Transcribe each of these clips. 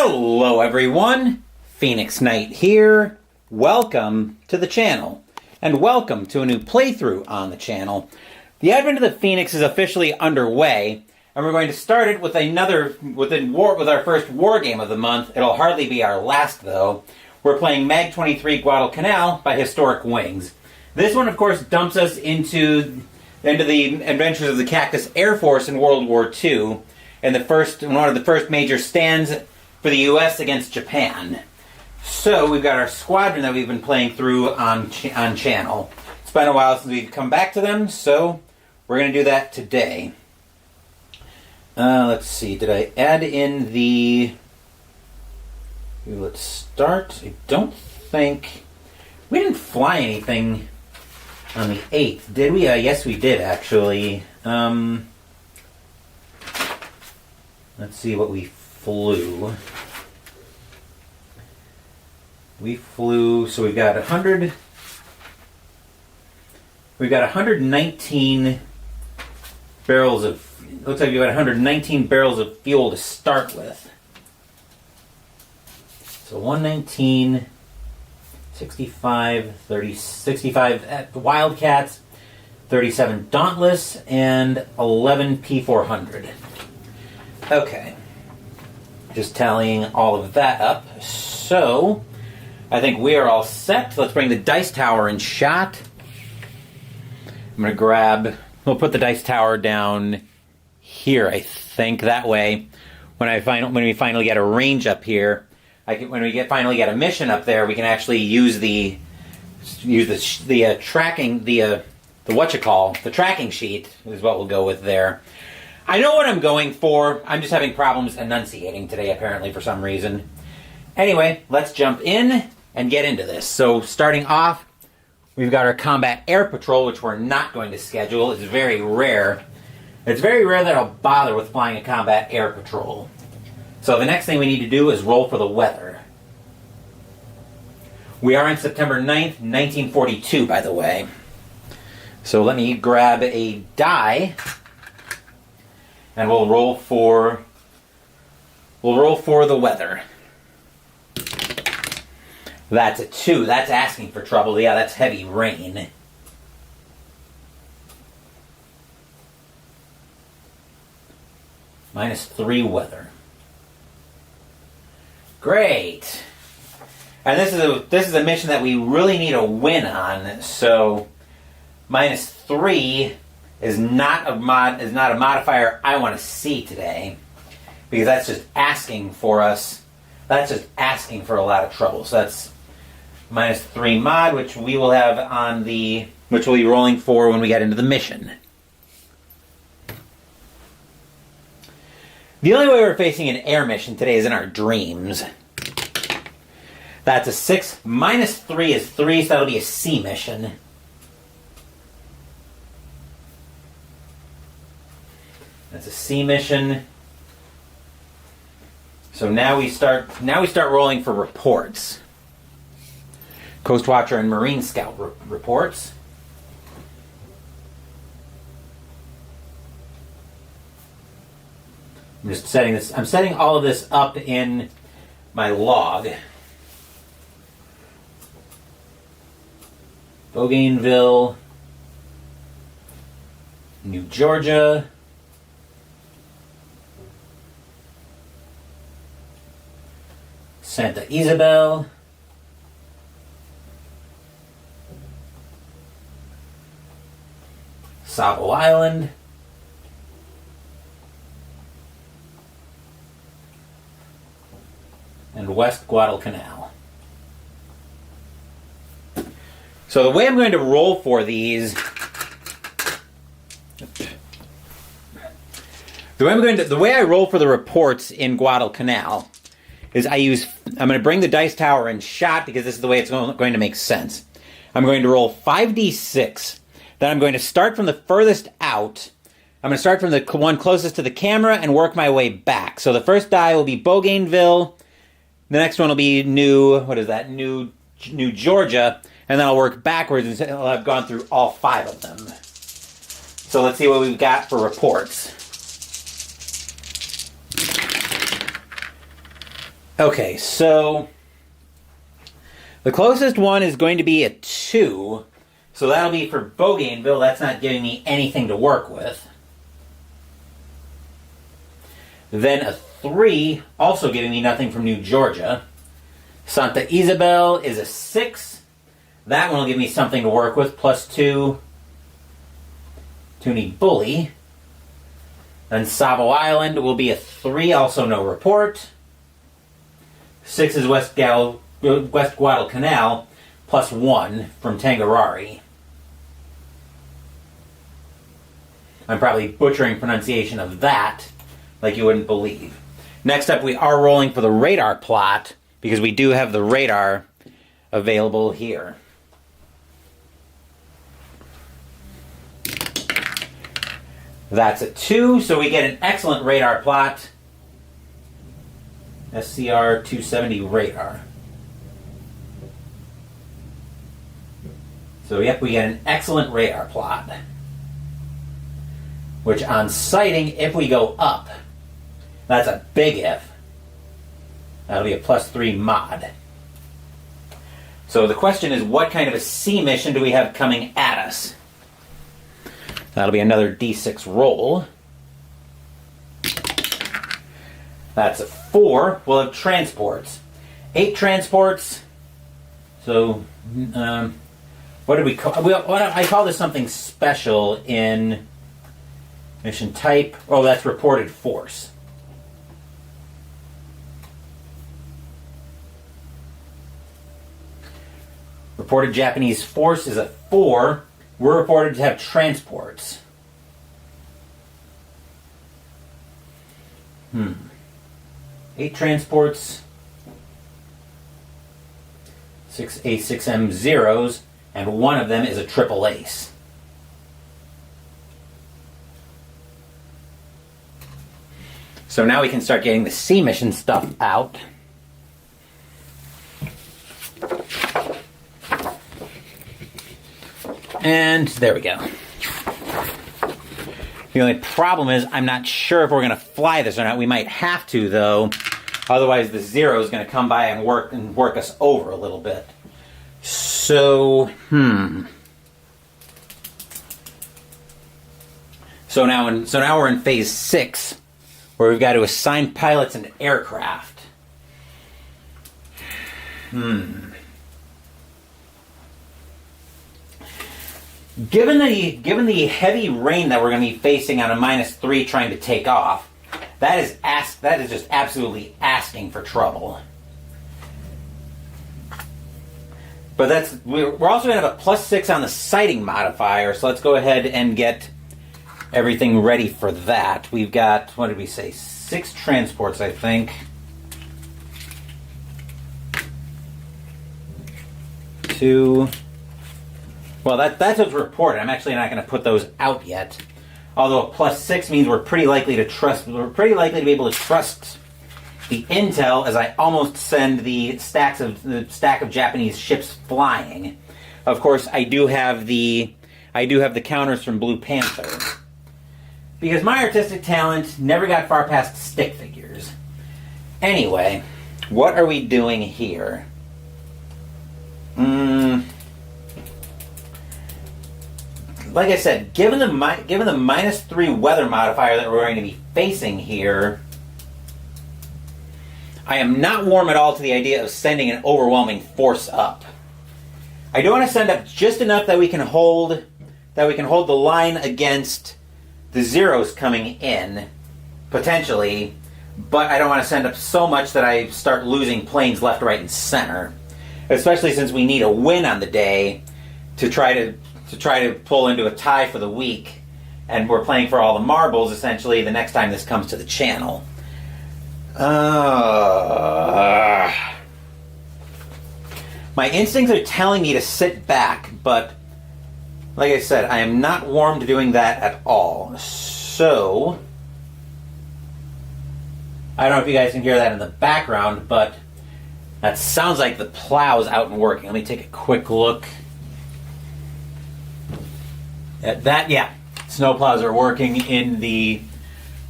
Hello everyone, Phoenix Knight here. Welcome to the channel, and welcome to a new playthrough on the channel. The Advent of the Phoenix is officially underway, and we're going to start it with with our first war game of the month. It'll hardly be our last though. We're playing MAG-23 Guadalcanal by Historic Wings. This one, of course, dumps us into the adventures of the Cactus Air Force in World War II, and one of the first major stands for the U.S. against Japan. So we've got our squadron that we've been playing through on channel. It's been a while since we've come back to them, so we're going to do that today. Let's see, did I add in the... Let's start. I don't think... We didn't fly anything on the 8th, did we? Yes, we did, actually. Let's see what we flew. We flew, so we've got 119 barrels of, looks like we've got 119 barrels of fuel to start with. So 119, 65, 30, 65 Wildcats, 37 Dauntless, and 11 P400. Okay. Just tallying all of that up. So, I think we are all set. Let's bring the dice tower in shot. I'm going to we'll put the dice tower down here, I think. That way, when we finally get a range up here, when we finally get a mission up there, we can actually use the tracking, the tracking sheet is what we'll go with there. I know what I'm going for. I'm just having problems enunciating today, apparently, for some reason. Anyway, let's jump in and get into this. So, starting off, we've got our combat air patrol, which we're not going to schedule. It's very rare. It's very rare that I'll bother with flying a combat air patrol. So the next thing we need to do is roll for the weather. We are on September 9th, 1942, by the way. So let me grab a die, and we'll roll for the weather. That's a 2. That's asking for trouble. Yeah, that's heavy rain. -3 weather. Great. And this is a mission that we really need a win on. So -3 is not a modifier I want to see today, because that's just asking for us. That's just asking for a lot of trouble. So that's -3 mod, which we will have which we'll be rolling for when we get into the mission. The only way we're facing an air mission today is in our dreams. That's a 6. -3 is 3, so that'll be a sea mission. That's a sea mission. So now we start rolling for reports. Coast Watcher and Marine Scout reports. I'm setting all of this up in my log. Bougainville, New Georgia, Santa Isabel, Savo Island, and West Guadalcanal. So the way I'm going to roll for these, the way I roll for the reports in Guadalcanal is I'm going to bring the dice tower in shot, because this is the way it's going to make sense. I'm going to roll 5d6. Then I'm going to start from the furthest out. I'm going to start from the one closest to the camera and work my way back. So the first die will be Bougainville. The next one will be New Georgia. And then I'll work backwards until I've gone through all 5 of them. So let's see what we've got for reports. Okay, so the closest one is going to be a 2. So that'll be for Bougainville. That's not giving me anything to work with. Then a 3, also giving me nothing from New Georgia. Santa Isabel is a 6. That one will give me something to work with, +2. Toonie Bully. Then Savo Island will be a 3, also no report. 6 is West Guadalcanal, +1 from Tangarari. I'm probably butchering pronunciation of that, like you wouldn't believe. Next up, we are rolling for the radar plot, because we do have the radar available here. That's a 2, so we get an excellent radar plot. SCR 270 radar. So yep, we get an excellent radar plot. Which on sighting, if we go up, that's a big if. That'll be a +3 mod. So the question is, what kind of a sea mission do we have coming at us? That'll be another D6 roll. That's a 4. We'll have transports. 8 transports. So, what did we call? I call this something special in mission type. Oh, that's reported force. Reported Japanese force is a 4. We're reported to have transports. 8 transports. 6 A6M zeros, and one of them is a triple ace. So now we can start getting the sea mission stuff out. And there we go. The only problem is I'm not sure if we're going to fly this or not. We might have to, though. Otherwise, the zero is going to come by and work us over a little bit. So, So now we're in phase 6, where we've got to assign pilots and aircraft. Given the heavy rain that we're going to be facing on a -3 trying to take off, that is just absolutely asking for trouble. But we're also going to have a +6 on the sighting modifier, so let's go ahead and get everything ready for that. We've got, what did we say, 6 transports, I think. 2. Well, that's what's reported. I'm actually not going to put those out yet. Although a +6 means we're pretty likely to be able to trust the intel, as I almost send the stack of Japanese ships flying. Of course, I do have the counters from Blue Panther, because my artistic talent never got far past stick figures. Anyway, what are we doing here? Like I said, given the -3 weather modifier that we're going to be facing here, I am not warm at all to the idea of sending an overwhelming force up. I do want to send up just enough that we can hold the line against the zeros coming in, potentially, but I don't want to send up so much that I start losing planes left, right, and center. Especially since we need a win on the day to try to pull into a tie for the week, and we're playing for all the marbles essentially the next time this comes to the channel. My instincts are telling me to sit back, but like I said, I am not warm to doing that at all. So I don't know if you guys can hear that in the background, but that sounds like the plow's out and working. Let me take a quick look at that. Yeah, snow plows are working in the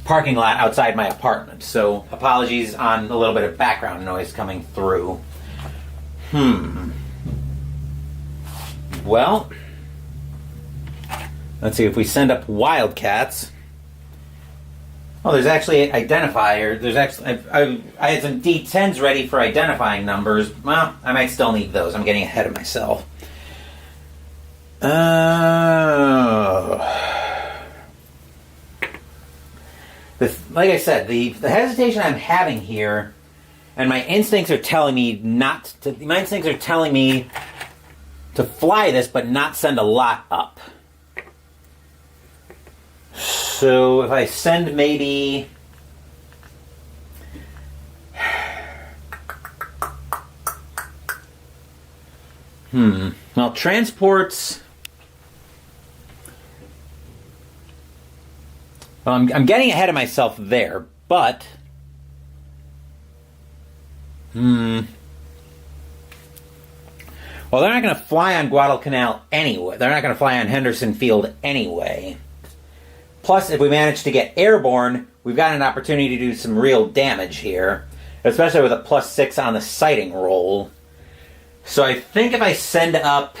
parking lot outside my apartment. So apologies on a little bit of background noise coming through. Well, let's see if we send up Wildcats. Oh, there's actually identifier. There's actually I had some D10s ready for identifying numbers. Well, I might still need those. I'm getting ahead of myself. Like I said, the hesitation I'm having here, and my instincts are telling me not to. My instincts are telling me to fly this, but not send a lot up. So if I send maybe. Well, transports. Well, I'm getting ahead of myself there, but well, they're not going to fly on Guadalcanal anyway. They're not going to fly on Henderson Field anyway. Plus, if we manage to get airborne, we've got an opportunity to do some real damage here, especially with a +6 on the sighting roll. So I think if I send up,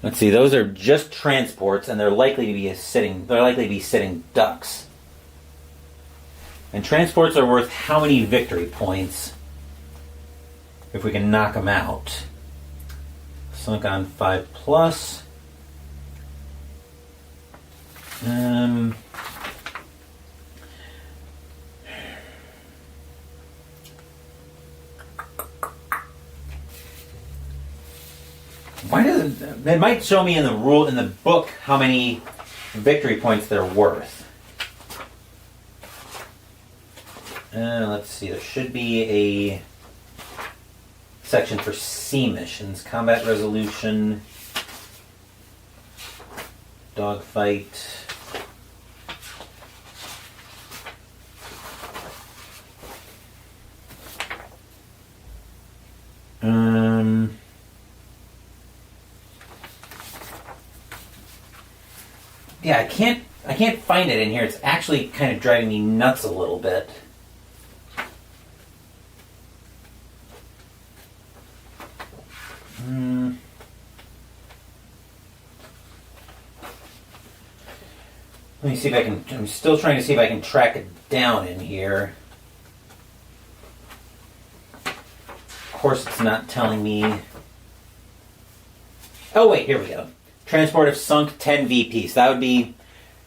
let's see, those are just transports, and they're likely to be sitting ducks. And transports are worth how many victory points if we can knock them out? Sunk on 5+. Why doesn't it might show me in the book how many victory points they're worth. Let's see, there should be a section for sea missions, combat resolution, dogfight. Yeah, I can't find it in here. It's actually kind of driving me nuts a little bit. Let me see if I can. I'm still trying to see if I can track it down in here. Of course, it's not telling me. Oh, wait, here we go. Transport of sunk 10 VPs. That would be.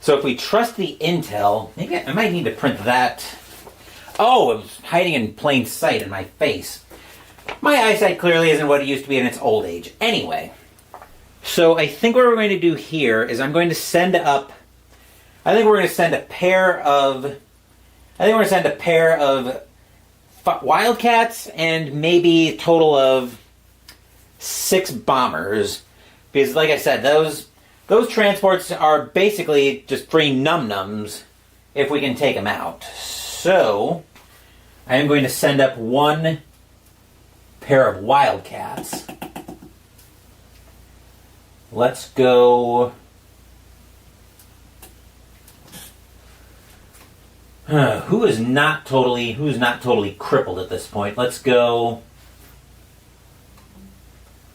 So if we trust the intel, maybe I might need to print that. Oh, it was hiding in plain sight in my face. My eyesight clearly isn't what it used to be in its old age. Anyway, so I think what we're going to do here is I'm going to send up. I think we're going to send a pair of Wildcats and maybe a total of 6 bombers, because like I said, those transports are basically just free num-nums if we can take them out. So I am going to send up 1 pair of Wildcats. Let's go. Who is not totally crippled at this point? Let's go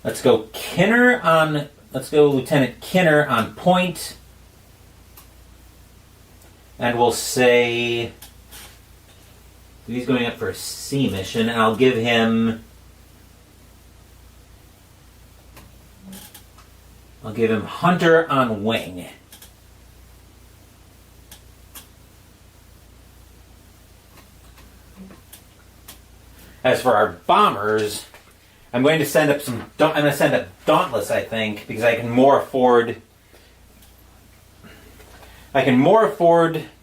Kinner on. Let's go Lieutenant Kinner on point, and we'll say he's going up for a sea mission, and I'll give him Hunter on wing. As for our bombers, I'm going to send up Dauntless, I think, because I can more afford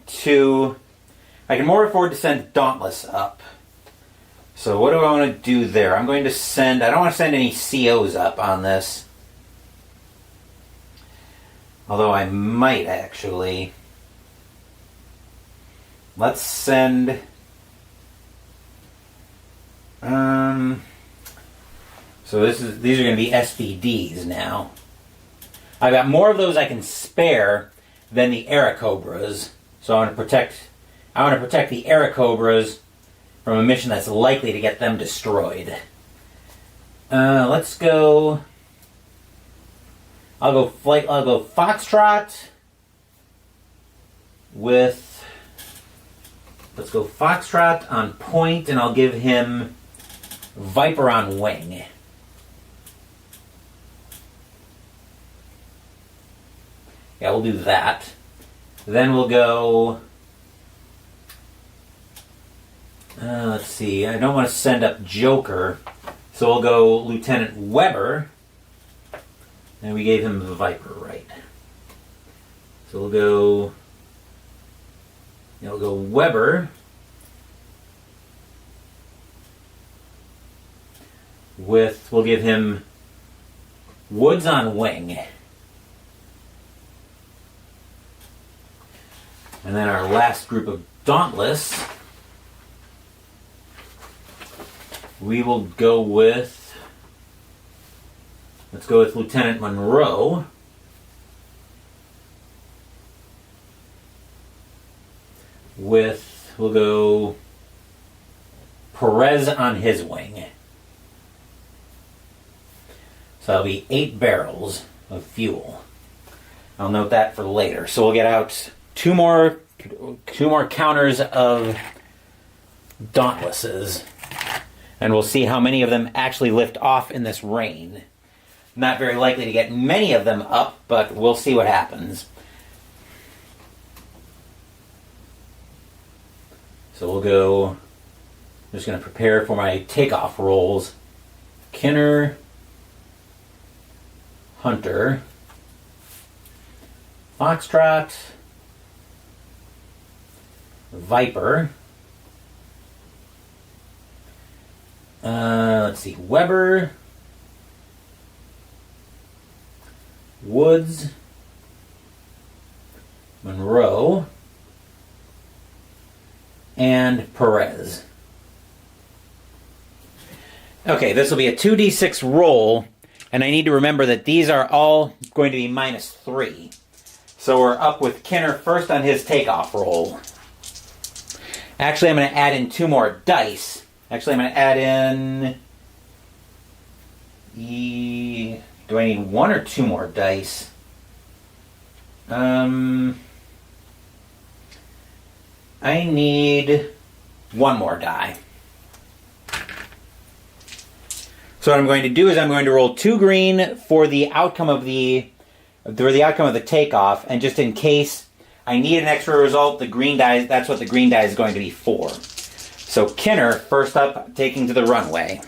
to send Dauntless up. So what do I want to do there? I don't want to send any COs up on this. Although I might actually. Let's send. So these are going to be SVDs now. I've got more of those I can spare than the Airacobras. So I want to protect the Airacobras from a mission that's likely to get them destroyed. Let's go. I'll go Foxtrot with. Let's go Foxtrot on point, and I'll give him Viper on wing. Yeah, we'll do that. Then we'll go. Let's see. I don't want to send up Joker, so we'll go Lieutenant Weber. And we gave him the Viper, right? So we'll go. Yeah, we'll go Weber with. We'll give him Woods on wing. And then our last group of Dauntless, we will go with, let's go with Lieutenant Monroe. We'll go Perez on his wing. So that'll be 8 barrels of fuel. I'll note that for later. So we'll get out two more counters of Dauntlesses, and we'll see how many of them actually lift off in this rain. Not very likely to get many of them up, but we'll see what happens. So we'll go. I'm just going to prepare for my takeoff rolls. Kinner, Hunter, Foxtrot, Viper. Let's see. Weber, Woods, Monroe, and Perez. Okay, this will be a 2d6 roll, and I need to remember that these are all going to be -3. So we're up with Kinner first on his takeoff roll. Actually, I'm going to add in 2 more dice. Actually, I'm going to add in... Do I need 1 or 2 more dice? I need 1 more die. So what I'm going to do is I'm going to roll 2 green for the outcome of the takeoff, and just in case I need an extra result, the green die, that's what the green die is going to be for. So Kinner, first up, taking to the runway.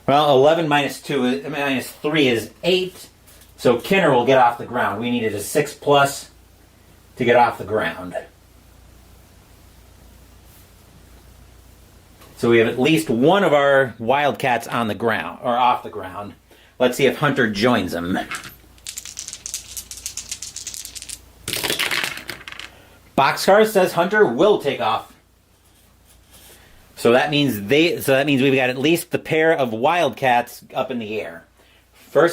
Well, 11 minus 3 is 8. So Kinner will get off the ground. We needed a 6+ to get off the ground. So we have at least one of our Wildcats on the ground, or off the ground. Let's see if Hunter joins them. Boxcar says Hunter will take off. So that means we've got at least the pair of Wildcats up in the air.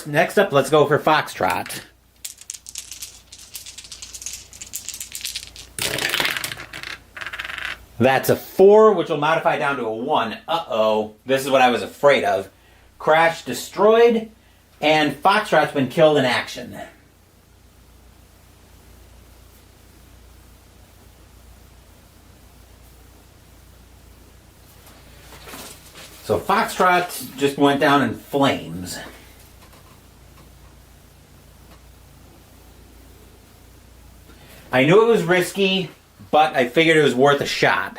Next up, let's go for Foxtrot. That's a 4, which will modify down to a 1. Uh-oh. This is what I was afraid of. Crash destroyed, and Foxtrot's been killed in action. So Foxtrot just went down in flames. I knew it was risky, but I figured it was worth a shot.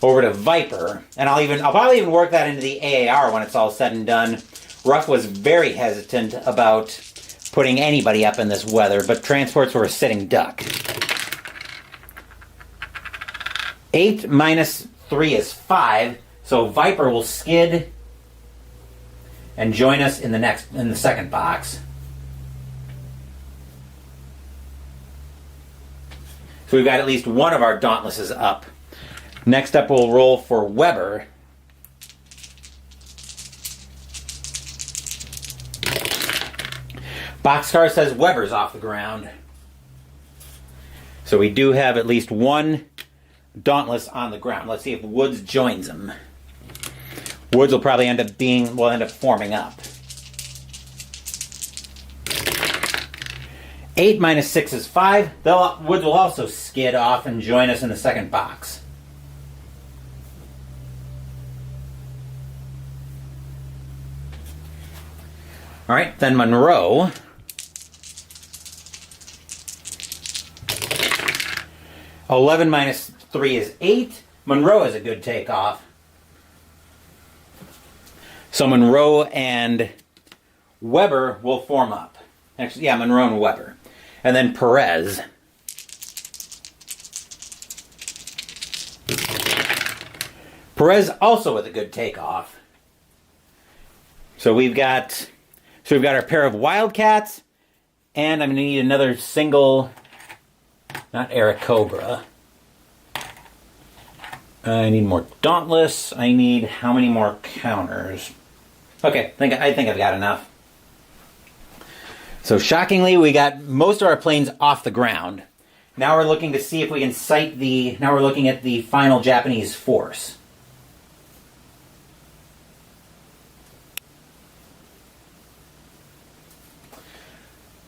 Over to Viper, and I'll probably even work that into the AAR when it's all said and done. Ruck was very hesitant about putting anybody up in this weather, but transports were a sitting duck. 8 minus 3 is 5, so Viper will skid and join us in the second box. So we've got at least one of our Dauntlesses up. Next up, we'll roll for Weber. Boxcar says Weber's off the ground. So we do have at least one Dauntless on the ground. Let's see if Woods joins him. Woods will probably end up forming up. 8 minus 6 is 5. Woods will also skid off and join us in the second box. All right, then Monroe. $11 minus 3 is 8. Monroe is a good takeoff. So Monroe and Weber will form up. Actually, yeah, Monroe and Weber. And then Perez. Perez also with a good takeoff. So we've got our pair of Wildcats, and I'm going to need another single, not Airacobra. I need more Dauntless. I need how many more counters? Okay, I think I've got enough. So shockingly, we got most of our planes off the ground. Now we're looking to see if we can sight now we're looking at the final Japanese force.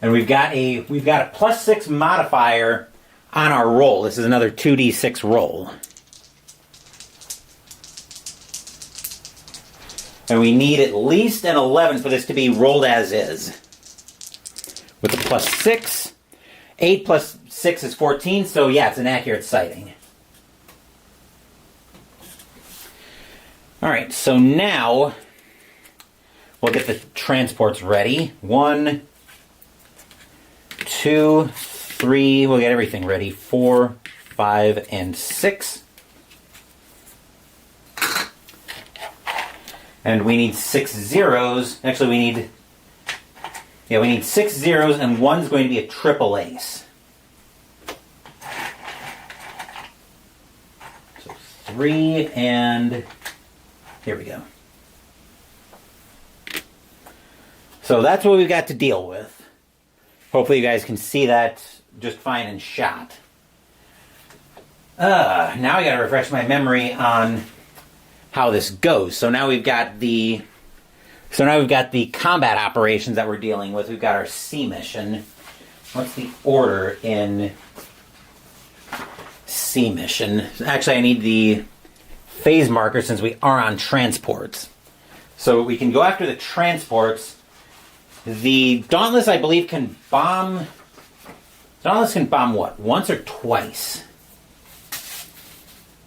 And we've got a +6 modifier on our roll. This is another 2d6 roll. And we need at least an 11 for this to be rolled as is. With the +6, 8 plus 6 is 14, so yeah, it's an accurate sighting. Alright, so now we'll get the transports ready. 1, 2, 3, we'll get everything ready. 4, 5, and 6. And we need 6 zeros. Actually, we need 6 zeros, and one's going to be a triple ace. So 3, and here we go. So that's what we've got to deal with. Hopefully you guys can see that just fine in shot. Now I gotta refresh my memory on how this goes. So now we've got the combat operations that we're dealing with. We've got our sea mission. What's the order in sea mission? Actually, I need the phase marker since we are on transports. So we can go after the transports. The Dauntless, I believe, can bomb... Dauntless can bomb what? Once or twice?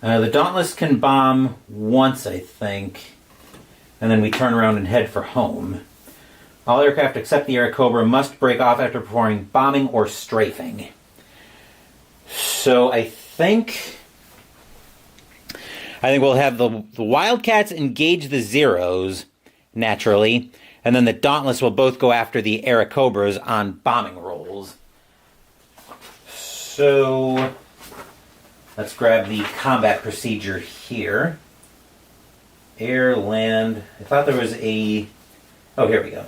The Dauntless can bomb once, I think. And then we turn around and head for home. All aircraft except the Airacobra must break off after performing bombing or strafing. So I think we'll have the Wildcats engage the Zeros, naturally. And then the Dauntless will both go after the Airacobras on bombing rolls. So let's grab the combat procedure here. Air, land. I thought there was a... Oh, here we go.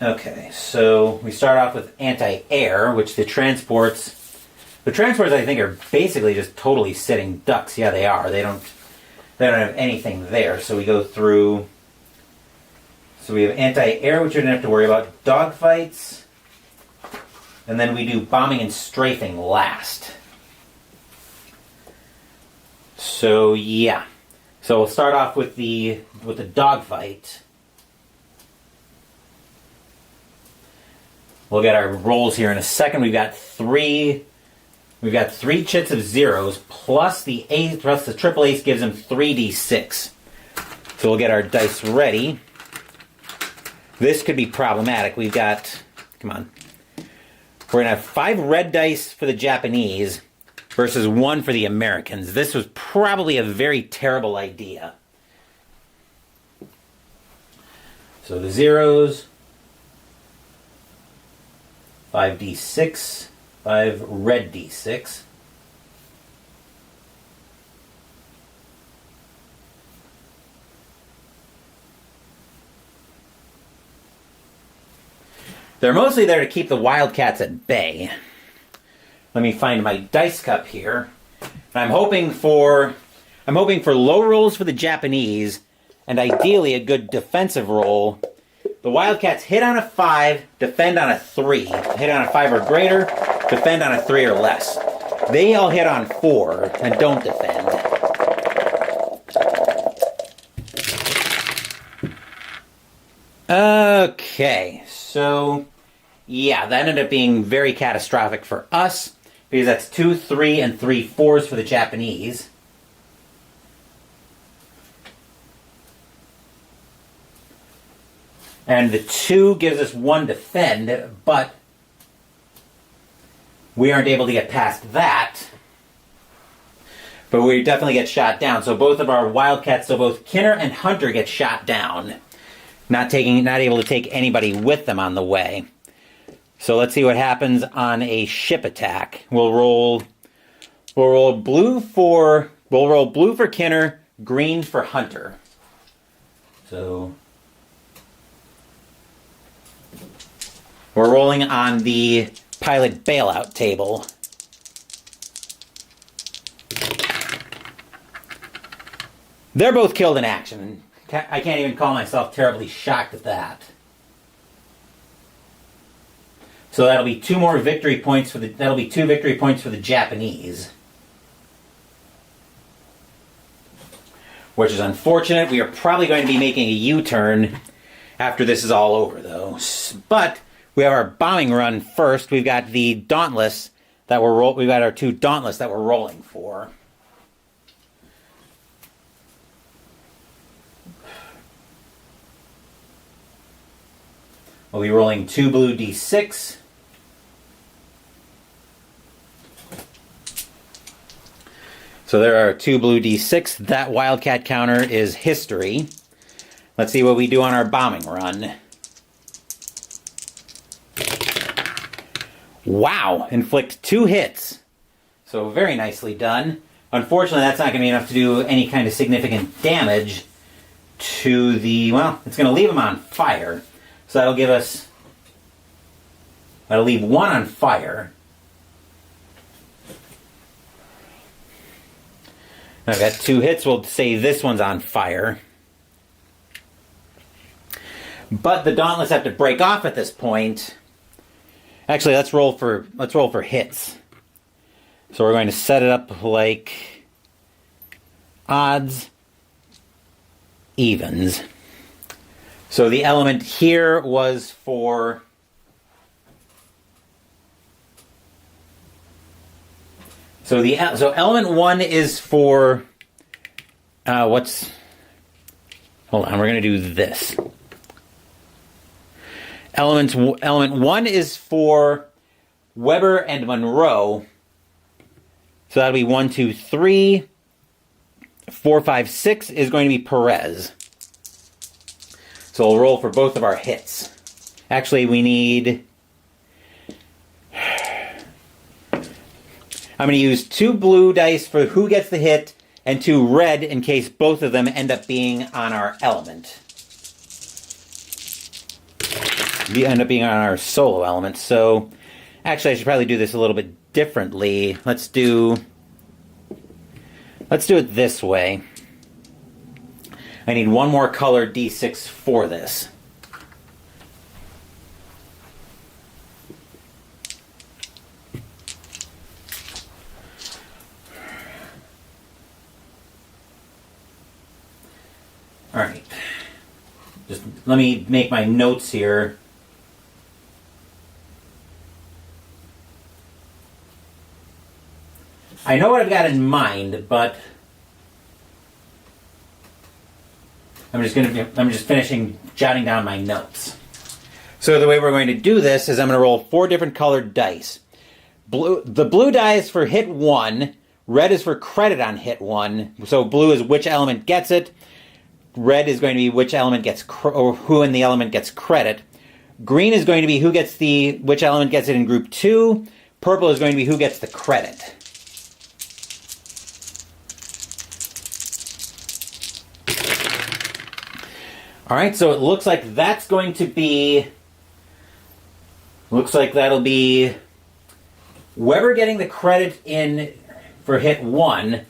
Okay, so we start off with anti-air, which the transports... The transports, I think, are basically just totally sitting ducks. Yeah, they are. They don't have anything there. So we go through... So we have anti-air, which we don't have to worry about. Dogfights. And then we do bombing and strafing last. So, yeah. So we'll start off with the dogfight. We'll get our rolls here in a second. We've got three chits of zeros plus the ace, plus the triple ace gives them 3d6. So we'll get our dice ready. This could be problematic. We've got, come on. We're going to have 5 red dice for the Japanese versus 1 for the Americans. This was probably a very terrible idea. So the zeros, 5d6, 5 red d6. They're mostly there to keep the Wildcats at bay. Let me find my dice cup here. I'm hoping for low rolls for the Japanese, and ideally a good defensive roll. The Wildcats hit on a 5, defend on a 3. Hit on a 5 or greater, defend on a 3 or less. They all hit on 4 and don't defend. Okay, so yeah, that ended up being very catastrophic for us, because that's 2, 3, and 3 4s for the Japanese. And the 2 gives us 1 defend, but we aren't able to get past that. But we definitely get shot down. So both of our Wildcats, so both Kinner and Hunter get shot down. Not able to take anybody with them on the way. So let's see what happens on a ship attack. We'll roll blue for Kinner, green for Hunter. So we're rolling on the pilot bailout table. They're both killed in action. I can't even call myself terribly shocked at that. So that'll be 2 victory points for the Japanese. Which is unfortunate. We are probably going to be making a U-turn after this is all over, though. But we have our bombing run first. We've got the Dauntless that we've got our 2 Dauntless that we're rolling for. We'll be rolling 2 blue d6. So there are 2 blue d6. That Wildcat counter is history. Let's see what we do on our bombing run. Wow! Inflict 2 hits. So very nicely done. Unfortunately, that's not going to be enough to do any kind of significant damage to the... Well, it's going to leave them on fire. So that'll leave 1 on fire. I've got 2 hits. We'll say this one's on fire. But the Dauntless have to break off at this point. Actually, let's roll for hits. So we're going to set it up like odds, evens. So the element here was for... So element 1 is for... Hold on, we're going to do this. Element 1 is for Weber and Monroe. So that'll be 1, 2, 3. 4, 5, 6 is going to be Perez. So we'll roll for both of our hits. Actually, we need... I'm going to use 2 blue dice for who gets the hit, and 2 red in case both of them end up being on our element. We end up being on our solo element. So, actually, I should probably do this a little bit differently. Let's do it this way. I need 1 more color D6 for this. All right. Just let me make my notes here. I know what I've got in mind, but I'm just finishing jotting down my notes. So the way we're going to do this is I'm going to roll 4 different colored dice. The blue die is for hit 1. Red is for credit on hit 1. So blue is which element gets it. Red is going to be which element gets or who in the element gets credit. Green is going to be which element gets it in group 2. Purple is going to be who gets the credit. All right, so it looks like that's going to be Looks like that'll be Weber getting the credit in for hit 1,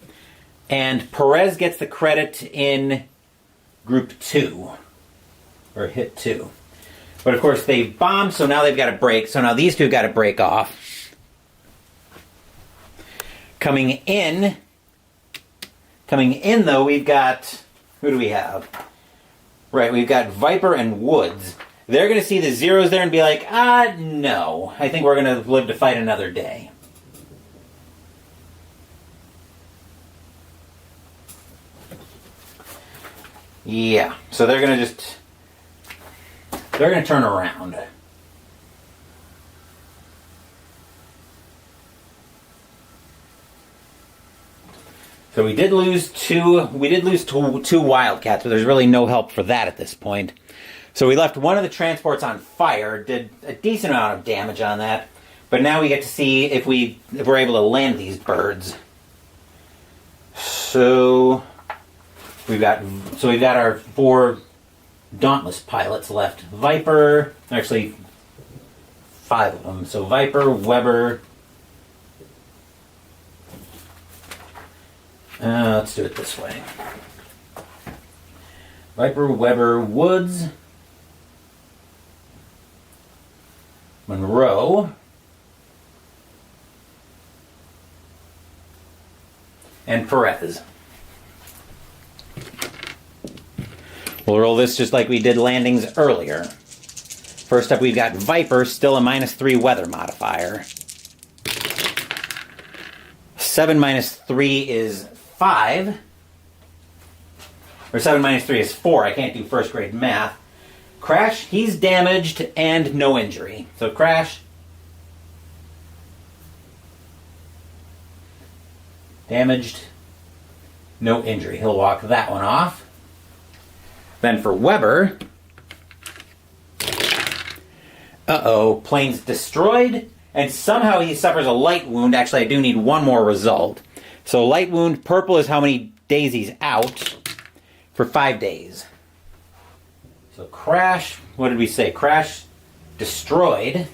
and Perez gets the credit in group 2, or hit 2. But of course they bombed, so now they've got to break. So now these two got to break off. Coming in though, we've got, who do we have? Right, we've got Viper and Woods. They're going to see the zeros there and be like, no. I think we're going to live to fight another day. Yeah, so they're going to turn around. So we did lose two Wildcats, but there's really no help for that at this point. So we left one of the transports on fire, did a decent amount of damage on that, but now we get to see if we're able to land these birds. So we've got our 4 Dauntless pilots left. Viper, actually 5 of them. So Viper, Weber. Let's do it this way. Viper, Weber, Woods, Monroe, and Perez. We'll roll this just like we did landings earlier. First up, we've got Viper, still a -3 weather modifier. 7 minus 3 is 5. Or 7 minus 3 is 4. I can't do first grade math. Crash, he's damaged and no injury. So Crash, damaged, no injury. He'll walk that one off. Then for Weber, plane's destroyed, and somehow he suffers a light wound. Actually, I do need one more result. So light wound, purple is how many days he's out, for 5 days. So Crash, what did we say? Crash, destroyed.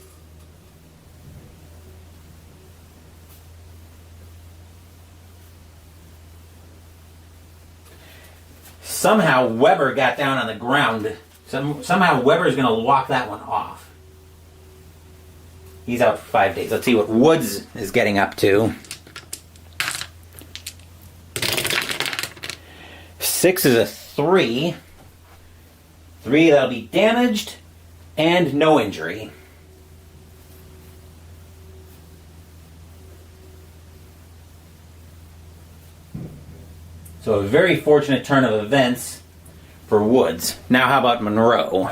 Somehow Weber got down on the ground. Somehow Weber's going to walk that one off. He's out for 5 days. Let's see what Woods is getting up to. 6 is a 3. 3, that'll be damaged and no injury. So a very fortunate turn of events for Woods. Now how about Monroe?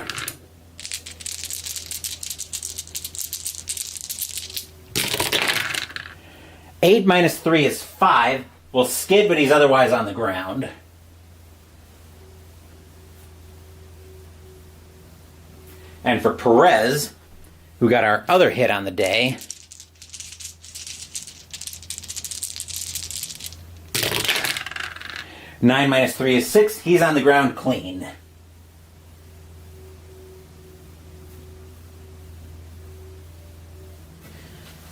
Eight minus 3 is 5. Well, skid, but he's otherwise on the ground. And for Perez, who got our other hit on the day, nine minus 3 is 6. He's on the ground clean.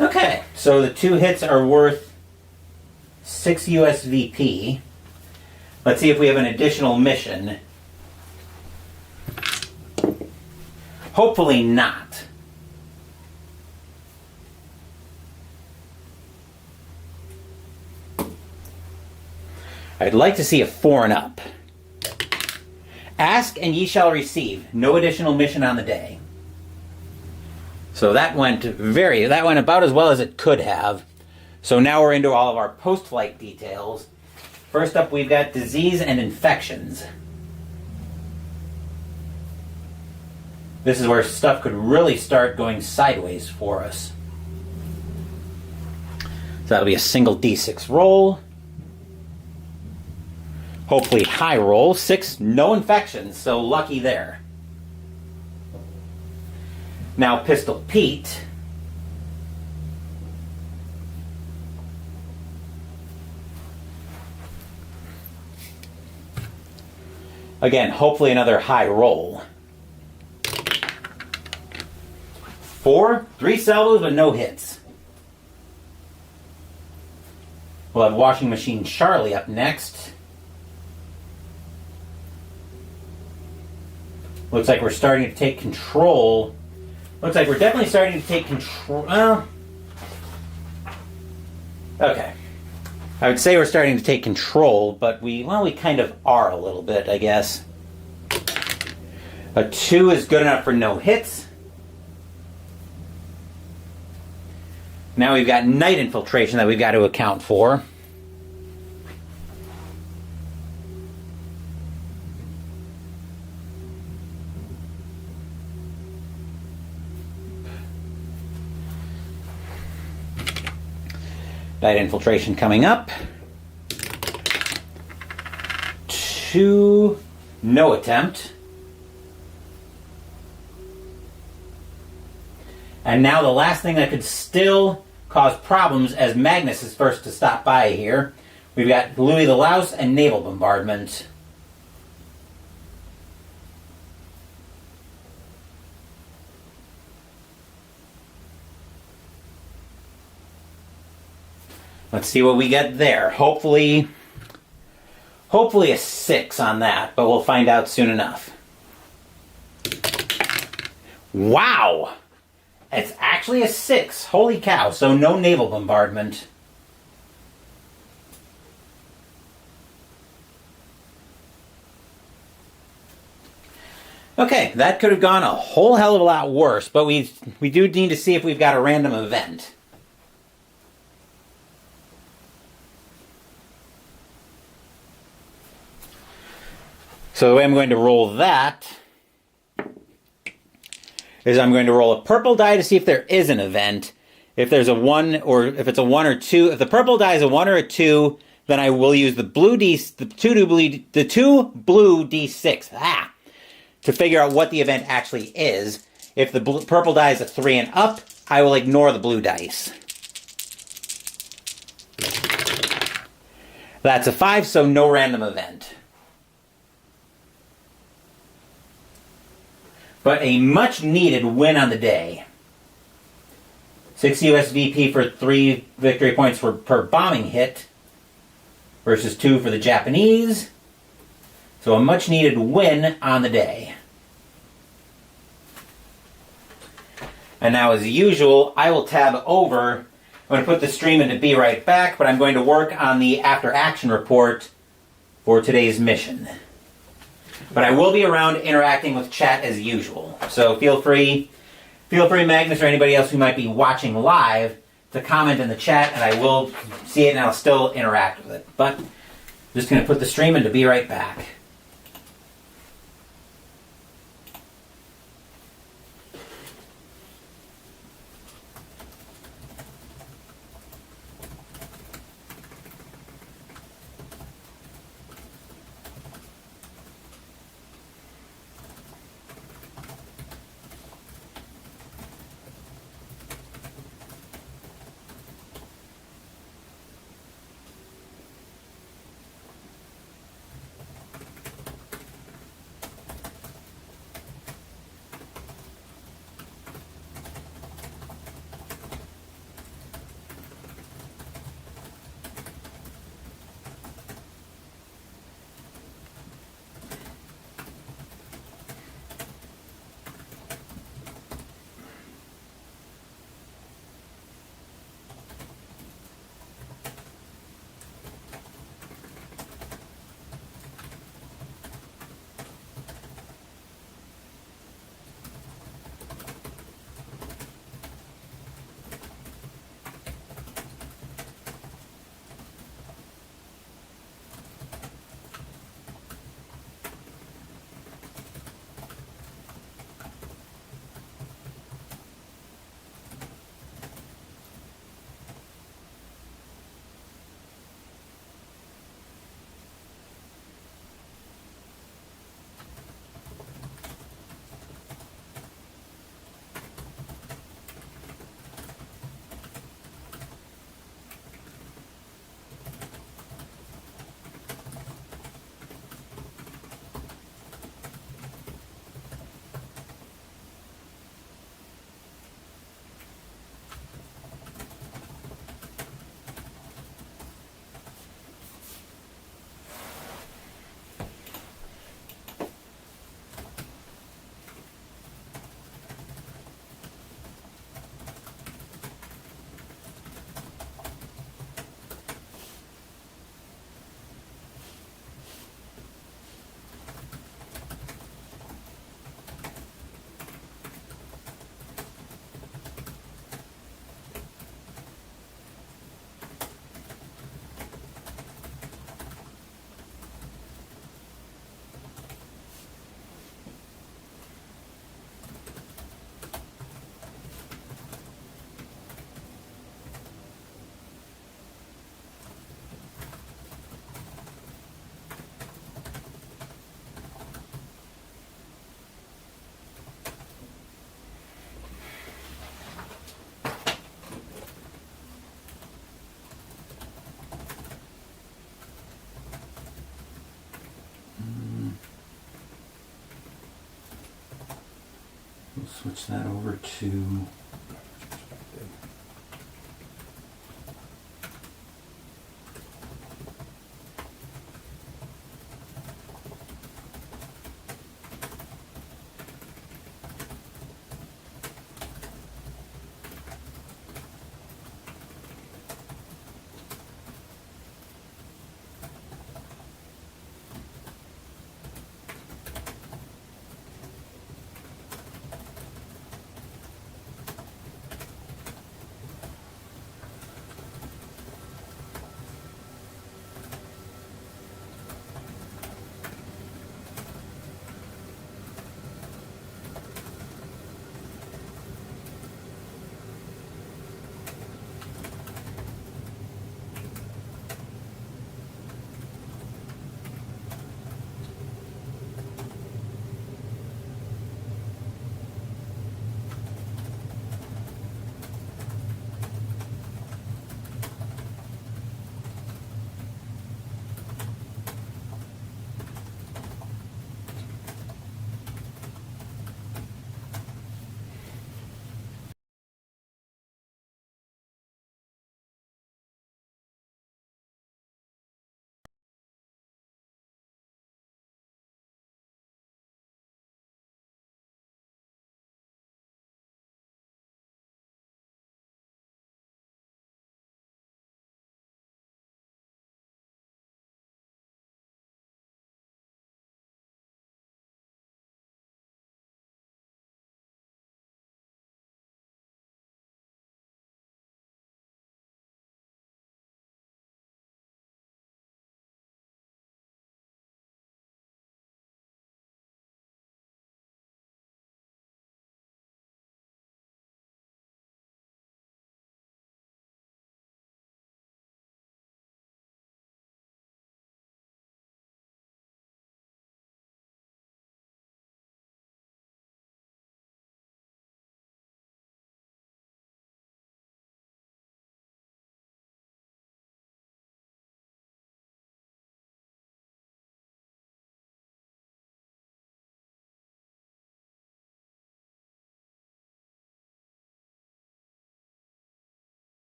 Okay, so the 2 hits are worth 6 USVP. Let's see if we have an additional mission. Hopefully not. I'd like to see a 4 and up. Ask and ye shall receive. No additional mission on the day. So that went about as well as it could have. So now we're into all of our post-flight details. First up, we've got disease and infections. This is where stuff could really start going sideways for us. So that'll be a single D6 roll. Hopefully high roll. 6, no infections, so lucky there. Now Pistol Pete. Again, hopefully another high roll. 4, 3 salvos, but no hits. We'll have Washing Machine Charlie up next. Looks like we're starting to take control. Looks like we're definitely starting to take control. Okay. I would say we're starting to take control, but we kind of are a little bit, I guess. A 2 is good enough for no hits. Now we've got night infiltration that we've got to account for. Night infiltration coming up. 2, no attempt. And now the last thing that could still cause problems as Magnus is first to stop by here. We've got Louis the Louse and naval bombardment. Let's see what we get there. Hopefully a 6 on that, but we'll find out soon enough. Wow! It's actually a 6. Holy cow. So no naval bombardment. Okay, that could have gone a whole hell of a lot worse, but we do need to see if we've got a random event. So the way I'm going to roll that is I'm going to roll a purple die to see if there is an event. If there's a 1 or if it's a 1 or 2, if the purple die is a 1 or a 2, then I will use the two blue D6 to figure out what the event actually is. If the purple die is a 3 and up, I will ignore the blue dice. That's a 5, so no random event. But a much-needed win on the day. 6 USVP for 3 victory points per bombing hit versus 2 for the Japanese. So a much-needed win on the day. And now, as usual, I will tab over. I'm going to put the stream into Be Right Back, but I'm going to work on the after-action report for today's mission. But I will be around interacting with chat as usual. So feel free, Magnus, or anybody else who might be watching live, to comment in the chat, and I will see it and I'll still interact with it. But I'm just going to put the stream into Be Right Back. switch that over to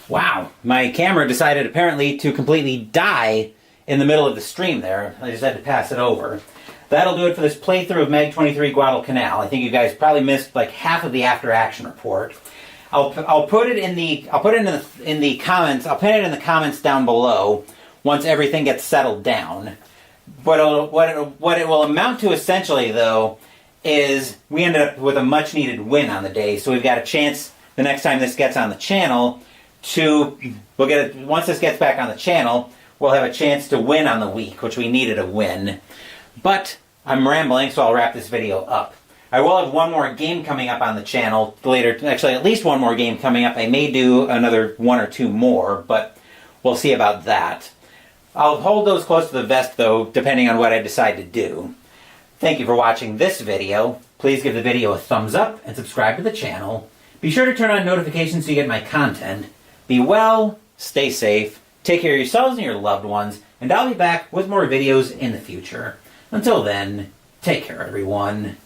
Wow, my camera decided apparently to completely die in the middle of the stream there. I just had to pass it over. That'll do it for this playthrough of MAG-23 Guadalcanal. I think you guys probably missed like half of the after-action report. I'll put it in the comments. I'll pin it in the comments down below once everything gets settled down. But what it will amount to essentially, though, is we ended up with a much-needed win on the day. So we've got a chance the next time this gets on the channel once this gets back on the channel, we'll have a chance to win on the week, which we needed a win. But I'm rambling, so I'll wrap this video up. I will have one more game coming up on the channel later. Actually, at least one more game coming up. I may do another one or two more, but we'll see about that. I'll hold those close to the vest, though, depending on what I decide to do. Thank you for watching this video. Please give the video a thumbs up and subscribe to the channel. Be sure to turn on notifications so you get my content. Be well, stay safe, take care of yourselves and your loved ones, and I'll be back with more videos in the future. Until then, take care, everyone.